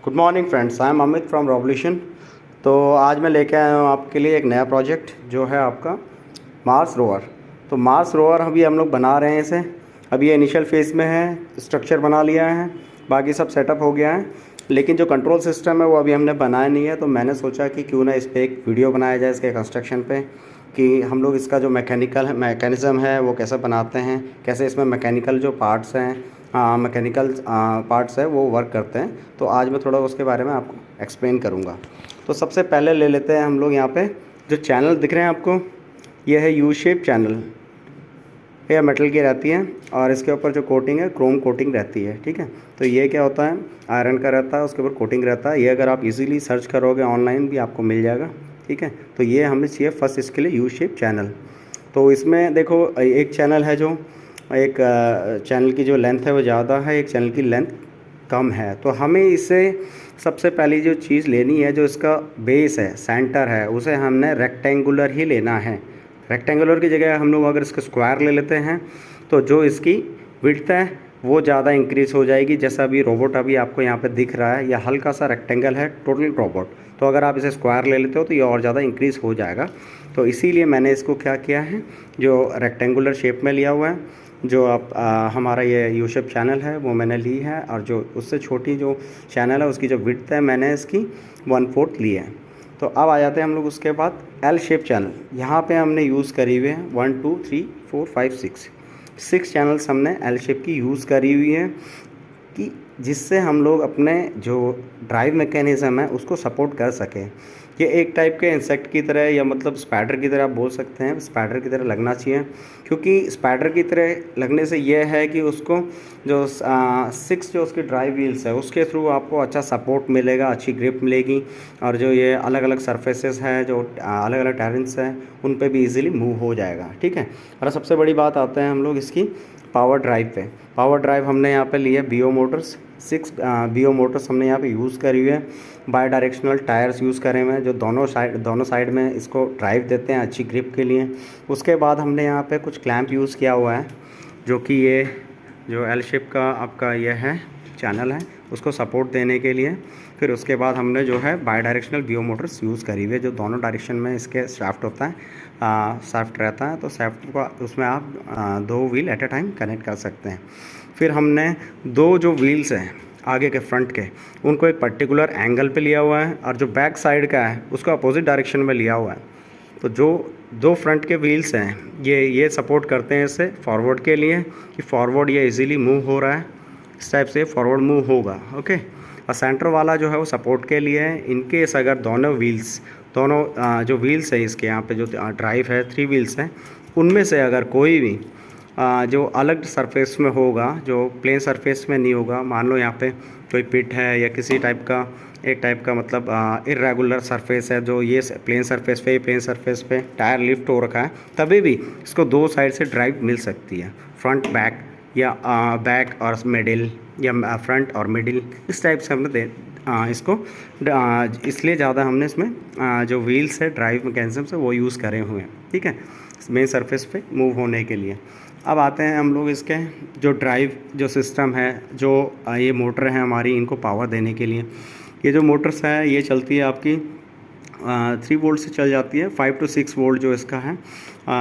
Good morning friends, I am Amit from revolution. तो आज मैं लेके आया हूँ आपके लिए एक नया प्रोजेक्ट जो है आपका मार्स रोवर। तो मार्स रोवर अभी हम लोग बना रहे हैं इसे। अभी ये इनिशियल फेज़ में है, स्ट्रक्चर बना लिया है, बाकी सब सेटअप हो गया है, लेकिन जो कंट्रोल सिस्टम है वो अभी हमने बनाया नहीं है। तो मैंने सोचा कि क्यों ना इस पर एक वीडियो बनाया जाए इसके कंस्ट्रक्शन पे, कि हम लोग इसका जो मैकेनिज़्म है वो कैसे बनाते हैं, कैसे इसमें मैकेनिकल जो पार्ट्स हैं, मैकेनिकल पार्ट्स है वो वर्क करते हैं। तो आज मैं थोड़ा उसके बारे में आपको एक्सप्लेन करूँगा। तो सबसे पहले ले लेते हैं हम लोग यहाँ पे जो चैनल दिख रहे हैं आपको, ये है यू शेप चैनल। ये मेटल की रहती है और इसके ऊपर जो कोटिंग है क्रोम कोटिंग रहती है, ठीक है। तो ये क्या होता है, आयरन का रहता है, उसके ऊपर कोटिंग रहता है। ये अगर आप इजीली सर्च करोगे ऑनलाइन भी आपको मिल जाएगा, ठीक है। तो ये हमें चाहिए फर्स्ट इसके लिए यू शेप चैनल। तो इसमें देखो एक चैनल है, जो एक चैनल की जो लेंथ है वो ज़्यादा है, एक चैनल की लेंथ कम है। तो हमें इसे सबसे पहली जो चीज़ लेनी है, जो इसका बेस है, सेंटर है, उसे हमने रेक्टेंगुलर ही लेना है। रेक्टेंगुलर की जगह हम लोग अगर इसका स्क्वायर ले लेते हैं तो जो इसकी विड्थ है वो ज़्यादा इंक्रीज़ हो जाएगी। जैसा अभी रोबोट अभी आपको यहाँ पे दिख रहा है, यह हल्का सा रेक्टेंगल है टोटल रोबोट। तो अगर आप इसे स्क्वायर ले लेते हो तो ये और ज़्यादा इंक्रीज़ हो जाएगा। तो इसीलिए मैंने इसको क्या किया है, जो रेक्टेंगुलर शेप में लिया हुआ है। जो आप हमारा ये यू शेप चैनल है वो मैंने ली है, और जो उससे छोटी जो चैनल है उसकी जो विड्थ है मैंने इसकी 1/4 ली है। तो अब आ जाते हैं हम लोग उसके बाद एल शेप चैनल। यहाँ पे हमने यूज़ करी हुए हैं 1 2 3 4 5 6 चैनल्स हमने एल शेप की यूज़ करी हुई है, कि जिससे हम लोग अपने जो ड्राइव मैकेनिज़्म है उसको सपोर्ट कर सकें। ये एक टाइप के इंसेक्ट की तरह, या मतलब स्पाइडर की तरह आप बोल सकते हैं, स्पाइडर की तरह लगना चाहिए। क्योंकि स्पाइडर की तरह लगने से ये है कि उसको जो 6 जो उसकी ड्राइव व्हील्स है उसके थ्रू आपको अच्छा सपोर्ट मिलेगा, अच्छी ग्रिप मिलेगी। और जो ये अलग अलग सरफेसेस हैं, जो अलग अलग टेरेन्स हैं, उन पे भी इजीली मूव हो जाएगा, ठीक है। और सबसे बड़ी बात आते हैं हम लोग इसकी पावर ड्राइव पे। पावर ड्राइव हमने यहाँ पे लिए बीओ मोटर्स, 6 बीओ मोटर्स हमने यहाँ पे यूज़ करी हुई है। बाई डायरेक्शनल टायर्स यूज़ करे हुए हैं, जो दोनों साइड में इसको ड्राइव देते हैं अच्छी ग्रिप के लिए। उसके बाद हमने यहाँ पे कुछ क्लैंप यूज़ किया हुआ है, जो कि ये जो एल शेप का आपका ये है चैनल है उसको सपोर्ट देने के लिए। फिर उसके बाद हमने जो है bidirectional BO motors use करी हुई है, जो दोनों डायरेक्शन में इसके शाफ्ट होता है, शाफ्ट रहता है। तो शाफ्ट को उसमें आप 2 wheel at a time connect कर सकते हैं। फिर हमने 2 जो व्हील्स हैं आगे के फ्रंट के, उनको एक पर्टिकुलर एंगल पे लिया हुआ है, और जो बैक साइड का है उसको अपोजिट डायरेक्शन में लिया हुआ है। तो जो 2 फ्रंट के व्हील्स हैं ये सपोर्ट करते हैं इसे फॉरवर्ड के लिए, कि फॉरवर्ड ये इजीली मूव हो रहा है, इस टाइप से फॉरवर्ड मूव होगा, ओके। और सेंटर वाला जो है वो सपोर्ट के लिए है, इनकेस अगर जो व्हील्स है इसके यहाँ पे जो ड्राइव है 3 व्हील्स हैं, उनमें से अगर कोई भी जो अलग सरफेस में होगा, जो प्लेन सरफेस में नहीं होगा, मान लो यहाँ पे कोई पिट है या किसी टाइप का एक टाइप का मतलब इरेगुलर सरफेस है, जो ये प्लेन सरफेस पे टायर लिफ्ट हो रखा है, तभी भी इसको 2 साइड से ड्राइव मिल सकती है, फ्रंट बैक या बैक और मिडिल, या फ्रंट और मिडिल, इस टाइप से हमने इसको इसलिए ज़्यादा हमने इसमें जो व्हील्स है ड्राइव मैकेनिज्म से वो यूज़ करे हुए हैं, ठीक है, मेन सरफेस पे मूव होने के लिए। अब आते हैं हम लोग इसके जो ड्राइव जो सिस्टम है, जो ये मोटर है हमारी, इनको पावर देने के लिए। ये जो मोटर्स है ये चलती है आपकी 3 वोल्ट से चल जाती है, 5 to 6 वोल्ट जो इसका है,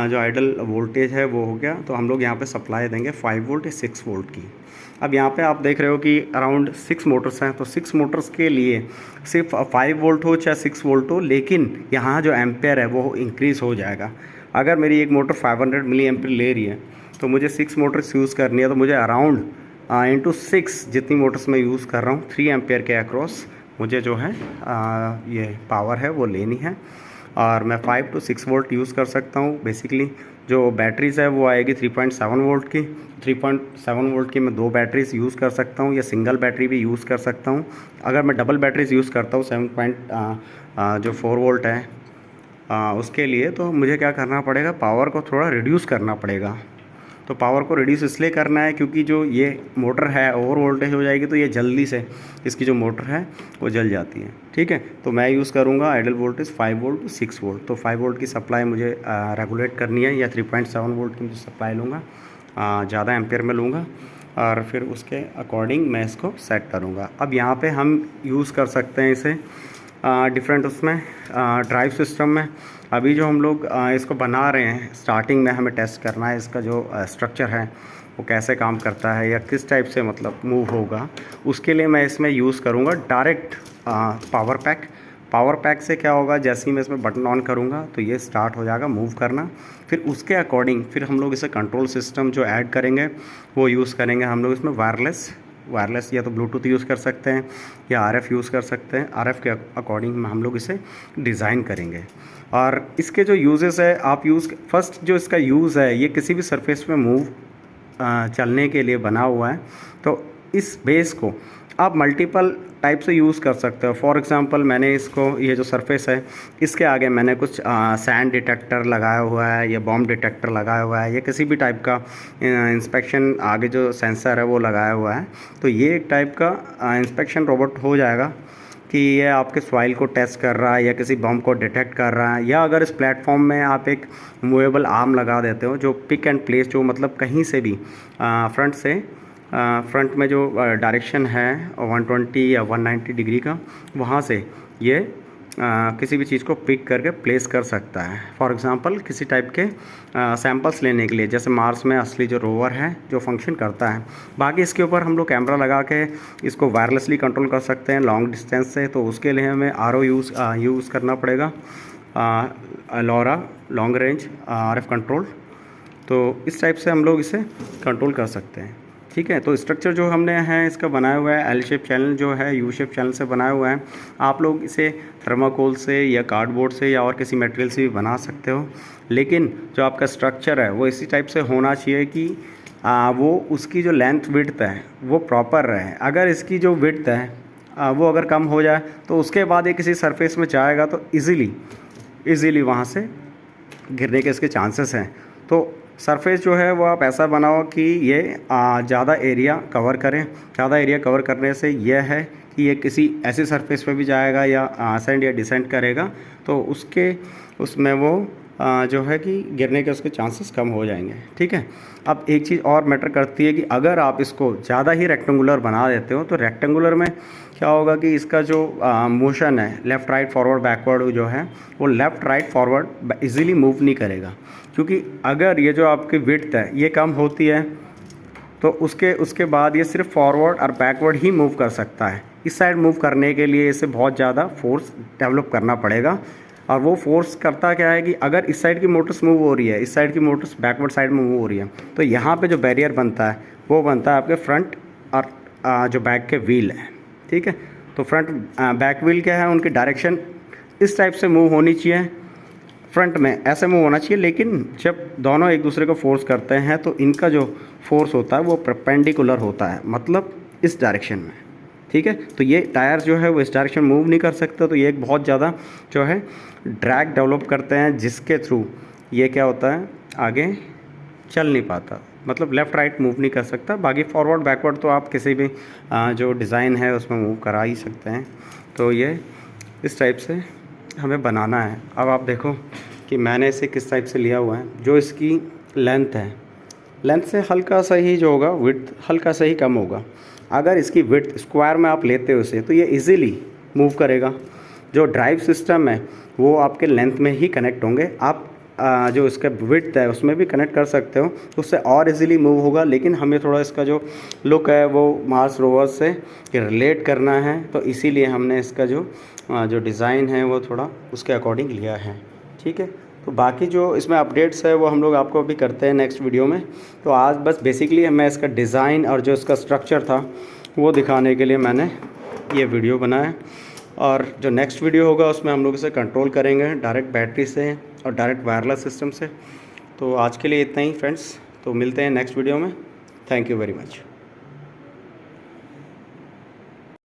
जो आइडल वोल्टेज है वो हो गया। तो हम लोग यहाँ पे सप्लाई देंगे 5 वोल्ट या 6 वोल्ट की। अब यहाँ पे आप देख रहे हो कि अराउंड 6 मोटर्स हैं, तो 6 मोटर्स के लिए सिर्फ 5 वोल्ट हो चाहे 6 वोल्ट हो, लेकिन यहाँ जो एम्पेयर है वो इंक्रीज़ हो जाएगा। अगर मेरी एक मोटर 500 मिली एम्पेयर ले रही है तो मुझे 6 मोटर्स यूज़ करनी है, तो मुझे अराउंड इंटू 6 जितनी मोटर्स मैं यूज़ कर रहा हूँ 3 एम्पेयर के अक्रॉस मुझे जो है ये पावर है वो लेनी है। और मैं 5 to 6 वोल्ट यूज़ कर सकता हूँ। बेसिकली जो बैटरीज़ है वो आएगी 3.7 वोल्ट की। 3.7 वोल्ट की मैं 2 बैटरीज़ यूज़ कर सकता हूँ, या सिंगल बैटरी भी यूज़ कर सकता हूँ। अगर मैं डबल बैटरीज़ यूज़ करता हूँ 7.4 वोल्ट है उसके लिए, तो मुझे क्या करना पड़ेगा, पावर को थोड़ा रिड्यूस करना पड़ेगा। तो पावर को रिड्यूस इसलिए करना है क्योंकि जो ये मोटर है ओवर वोल्टेज हो जाएगी, तो ये जल्दी से इसकी जो मोटर है वो जल जाती है, ठीक है। तो मैं यूज़ करूँगा ideal voltage 5 volt to 6 volt. तो 5 वोल्ट की सप्लाई मुझे रेगुलेट करनी है, या 3.7 वोल्ट की मुझे सप्लाई लूँगा, ज़्यादा एम्पेयर में लूँगा। और फिर उसके अकॉर्डिंग मैं इसको सेट करूँगा। अब यहाँ पे हम यूज़ कर सकते हैं इसे डिफरेंट उसमें ड्राइव सिस्टम में। अभी जो हम लोग इसको बना रहे हैं, स्टार्टिंग में हमें टेस्ट करना है इसका जो स्ट्रक्चर है वो कैसे काम करता है या किस टाइप से मतलब मूव होगा। उसके लिए मैं इसमें यूज़ करूँगा direct power pack. Power pack से क्या होगा, जैसे ही मैं इसमें बटन ऑन करूँगा तो ये स्टार्ट हो जाएगा मूव करना। फिर उसके अकॉर्डिंग फिर हम लोग इसे कंट्रोल सिस्टम जो ऐड करेंगे वो यूज़ करेंगे हम लोग इसमें वायरलेस या तो ब्लूटूथ यूज़ कर सकते हैं या आरएफ यूज़ कर सकते हैं। आरएफ के अकॉर्डिंग हम लोग इसे डिज़ाइन करेंगे। और इसके जो यूजेस है आप फर्स्ट जो इसका यूज़ है, ये किसी भी सरफेस में मूव चलने के लिए बना हुआ है। तो इस बेस को आप मल्टीपल टाइप से यूज़ कर सकते हो। फॉर एग्ज़ाम्पल मैंने इसको, ये जो सरफेस है इसके आगे मैंने कुछ सैंड डिटेक्टर लगाया हुआ है या बॉम्ब डिटेक्टर लगाया हुआ है या किसी भी टाइप का इंस्पेक्शन आगे जो सेंसर है वो लगाया हुआ है। तो ये एक टाइप का इंस्पेक्शन रोबोट हो जाएगा कि ये आपके सॉइल को टेस्ट कर रहा है या किसी बम को डिटेक्ट कर रहा है। या अगर इस प्लेटफॉर्म में आप एक मूवेबल आर्म लगा देते हो जो पिक एंड प्लेस, जो मतलब कहीं से भी फ्रंट में जो डायरेक्शन है 120 या 190 डिग्री का, वहाँ से ये किसी भी चीज़ को पिक करके प्लेस कर सकता है। फॉर एग्ज़ाम्पल किसी टाइप के सैंपल्स लेने के लिए, जैसे मार्स में असली जो रोवर है जो फंक्शन करता है। बाकी इसके ऊपर हम लोग कैमरा लगा के इसको वायरलेसली कंट्रोल कर सकते हैं लॉन्ग डिस्टेंस से। तो उसके लिए हमें RO यूज़ करना पड़ेगा, LoRa long range RF control. तो इस टाइप से हम लोग इसे कंट्रोल कर सकते हैं। ठीक है, तो स्ट्रक्चर जो हमने है इसका बनाया हुआ है, एल शेप चैनल जो है यू शेप चैनल से बनाया हुआ है। आप लोग इसे थर्माकोल से या कार्डबोर्ड से या और किसी मटेरियल से भी बना सकते हो, लेकिन जो आपका स्ट्रक्चर है वो इसी टाइप से होना चाहिए कि वो उसकी जो लेंथ विड्थ है वो प्रॉपर रहे। अगर इसकी जो विड्थ है वो अगर कम हो जाए तो उसके बाद ये किसी सरफेस में जाएगा तो ईज़िली वहाँ से गिरने के इसके चांसेस हैं। तो सरफेस जो है वो आप ऐसा बनाओ कि ये ज़्यादा एरिया कवर करें। ज़्यादा एरिया कवर करने से यह है कि ये किसी ऐसे सरफेस पे भी जाएगा या असेंड या डिसेंड करेगा तो उसमें वो जो है कि गिरने के उसके चांसेस कम हो जाएंगे। ठीक है, अब एक चीज़ और मैटर करती है कि अगर आप इसको ज़्यादा ही रेक्टेंगुलर बना देते हो तो रेक्टेंगुलर में क्या होगा कि इसका जो मोशन है लेफ़्ट राइट फॉरवर्ड बैकवर्ड जो है वो left right forward easily move नहीं करेगा। क्योंकि अगर ये जो आपकी विड्थ है ये कम होती है तो उसके बाद ये सिर्फ फॉरवर्ड और बैकवर्ड ही मूव कर सकता है। इस साइड मूव करने के लिए इसे बहुत ज़्यादा फोर्स डेवलप करना पड़ेगा। और वो फोर्स करता क्या है कि अगर इस साइड की मोटर्स मूव हो रही है, इस साइड की मोटर्स बैकवर्ड साइड में मूव हो रही है, तो यहाँ पे जो बैरियर बनता है वो बनता है आपके फ्रंट और जो बैक के व्हील है। ठीक है, तो फ्रंट बैक व्हील क्या है, उनकी डायरेक्शन इस टाइप से मूव होनी चाहिए, फ्रंट में ऐसे मूव होना चाहिए। लेकिन जब दोनों एक दूसरे को फोर्स करते हैं तो इनका जो फोर्स होता है वो परपेंडिकुलर होता है, मतलब इस डायरेक्शन में। ठीक है, तो ये टायर जो है वो इस डायरेक्शन मूव नहीं कर सकता, तो ये एक बहुत ज़्यादा जो है ड्रैग डेवलप करते हैं जिसके थ्रू ये क्या होता है आगे चल नहीं पाता, मतलब लेफ़्ट राइट मूव नहीं कर सकता। बाकी फॉरवर्ड बैकवर्ड तो आप किसी भी जो डिज़ाइन है उसमें मूव करा ही सकते हैं। तो ये इस टाइप से हमें बनाना है। अब आप देखो कि मैंने इसे किस टाइप से लिया हुआ है। जो इसकी लेंथ है, लेंथ से हल्का सा ही जो होगा विड्थ हल्का सा ही कम होगा। अगर इसकी विड्थ स्क्वायर में आप लेते हो इसे तो ये इजीली मूव करेगा। जो ड्राइव सिस्टम है वो आपके लेंथ में ही कनेक्ट होंगे। आप जो इसका विड्थ है उसमें भी कनेक्ट कर सकते हो तो उससे और इजीली मूव होगा। लेकिन हमें थोड़ा इसका जो लुक है वो मार्स रोवर से रिलेट करना है, तो इसीलिए हमने इसका जो डिज़ाइन है वो थोड़ा उसके अकॉर्डिंग लिया है। ठीक है, तो बाकी जो इसमें अपडेट्स है वो हम लोग आपको अभी करते हैं नेक्स्ट वीडियो में। तो आज बस बेसिकली मैं इसका डिज़ाइन और जो इसका स्ट्रक्चर था वो दिखाने के लिए मैंने ये वीडियो बनाया। और जो नेक्स्ट वीडियो होगा उसमें हम लोग इसे कंट्रोल करेंगे डायरेक्ट बैटरी से और डायरेक्ट वायरलेस सिस्टम से। तो आज के लिए इतना ही फ्रेंड्स, तो मिलते हैं नेक्स्ट वीडियो में। Thank you very much.